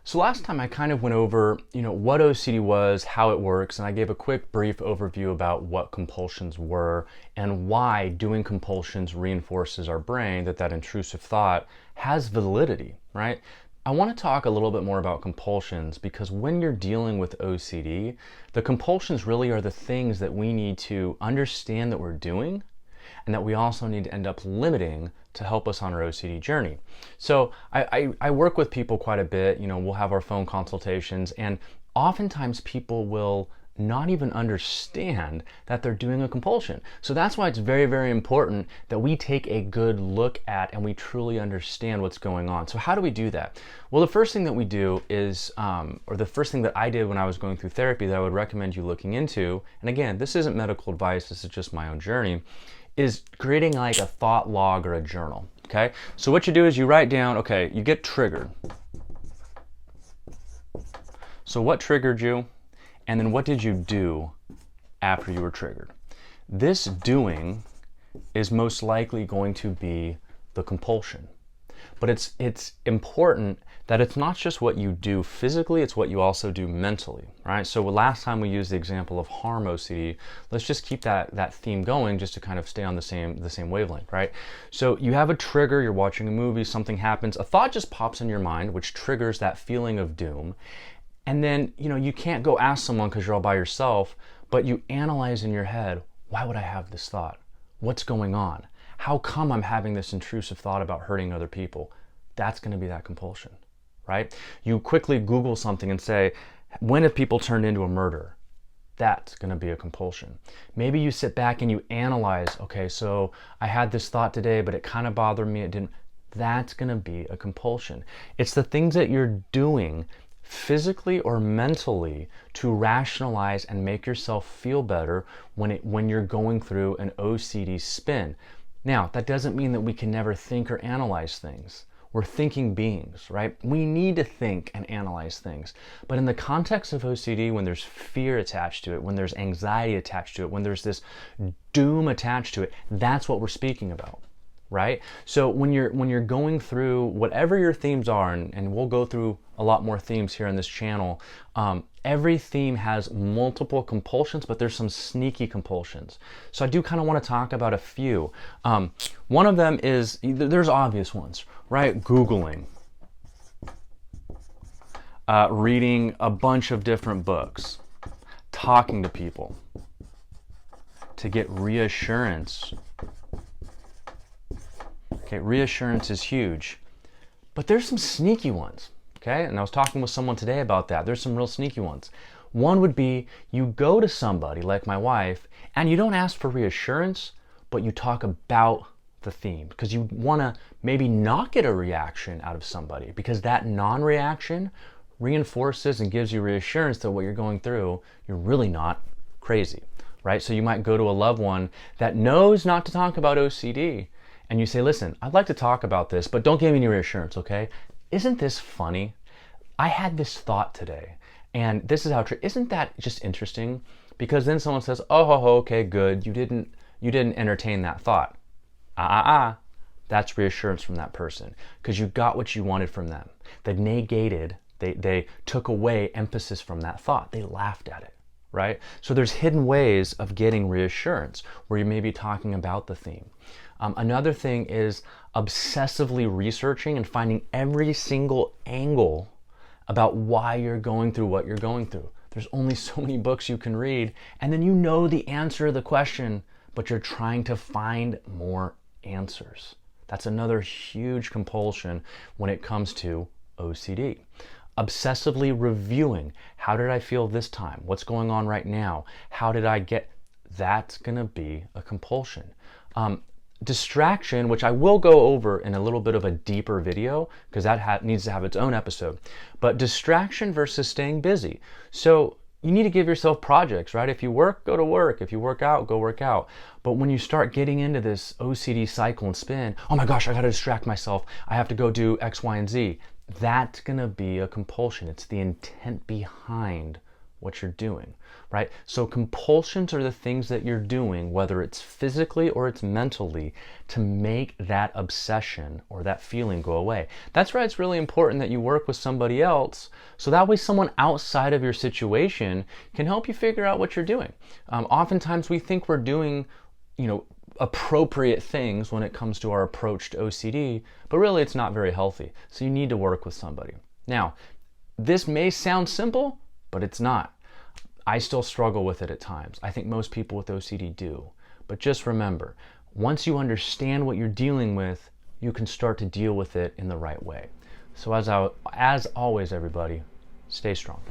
So last time I kind of went over, what OCD was, how it works, and I gave a quick brief overview about what compulsions were and why doing compulsions reinforces our brain that intrusive thought has validity, right? I want to talk a little bit more about compulsions because when you're dealing with OCD, the compulsions really are the things that we need to understand that we're doing and that we also need to end up limiting to help us on our OCD journey. So I work with people quite a bit. We'll have our phone consultations, and oftentimes people will not even understand that they're doing a compulsion. So that's why it's very, very important that we take a good look at and we truly understand what's going on. So how do we do that? Well, the first thing that we do is, or the first thing that I did when I was going through therapy that I would recommend you looking into, and again, this isn't medical advice, this is just my own journey, is creating like a thought log or a journal, okay? So what you do is you write down, okay, you get triggered. So what triggered you? And then what did you do after you were triggered? This doing is most likely going to be the compulsion. But it's important that it's not just what you do physically, it's what you also do mentally, right? So last time we used the example of harm OCD. Let's just keep that theme going just to kind of stay on the same wavelength, right? So you have a trigger, you're watching a movie, something happens, a thought just pops in your mind, which triggers that feeling of doom. And then, you can't go ask someone because you're all by yourself, but you analyze in your head, why would I have this thought? What's going on? How come I'm having this intrusive thought about hurting other people? That's going to be that compulsion, right? You quickly Google something and say, when have people turned into a murderer? That's going to be a compulsion. Maybe you sit back and you analyze, okay, so I had this thought today, but it kind of bothered me, it didn't. That's going to be a compulsion. It's the things that you're doing physically or mentally to rationalize and make yourself feel better when you're going through an OCD spin. Now, that doesn't mean that we can never think or analyze things. We're thinking beings, right? We need to think and analyze things. But in the context of OCD, when there's fear attached to it, when there's anxiety attached to it, when there's this doom attached to it, that's what we're speaking about, right? So when you're going through whatever your themes are, and we'll go through a lot more themes here on this channel, every theme has multiple compulsions, but there's some sneaky compulsions. So I do kind of want to talk about a few. One of them is, there's obvious ones, right? Googling, reading a bunch of different books, talking to people to get reassurance. Okay, reassurance is huge, but there's some sneaky ones. Okay, and I was talking with someone today about that. There's some real sneaky ones. One would be you go to somebody like my wife and you don't ask for reassurance, but you talk about the theme because you want to maybe not get a reaction out of somebody, because that non-reaction reinforces and gives you reassurance that what you're going through, you're really not crazy, right? So you might go to a loved one that knows not to talk about OCD and you say, listen, I'd like to talk about this, but don't give me any reassurance, okay? Isn't this funny? I had this thought today, and this is how isn't that just interesting? Because then someone says, oh, okay, good. You didn't entertain that thought. That's reassurance from that person because you got what you wanted from them. They took away emphasis from that thought. They laughed at it, right? So there's hidden ways of getting reassurance where you may be talking about the theme. Another thing is obsessively researching and finding every single angle about why you're going through what you're going through. There's only so many books you can read, and then you know the answer to the question, but you're trying to find more answers. That's another huge compulsion when it comes to OCD. Obsessively reviewing, how did I feel this time? What's going on right now? How did I get? That's gonna be a compulsion. Distraction, which I will go over in a little bit of a deeper video because that needs to have its own episode, but distraction versus staying busy. So you need to give yourself projects, right? If you work, go to work. If you work out, go work out. But when you start getting into this OCD cycle and spin, oh my gosh, I got to distract myself. I have to go do X, Y, and Z. That's going to be a compulsion. It's the intent behind what you're doing, right? So compulsions are the things that you're doing, whether it's physically or it's mentally, to make that obsession or that feeling go away. That's why it's really important that you work with somebody else, so that way someone outside of your situation can help you figure out what you're doing. Oftentimes we think we're doing, appropriate things when it comes to our approach to OCD, but really it's not very healthy. So you need to work with somebody. Now, this may sound simple, but it's not. I still struggle with it at times. I think most people with OCD do. But just remember, once you understand what you're dealing with, you can start to deal with it in the right way. So as always, everybody, stay strong.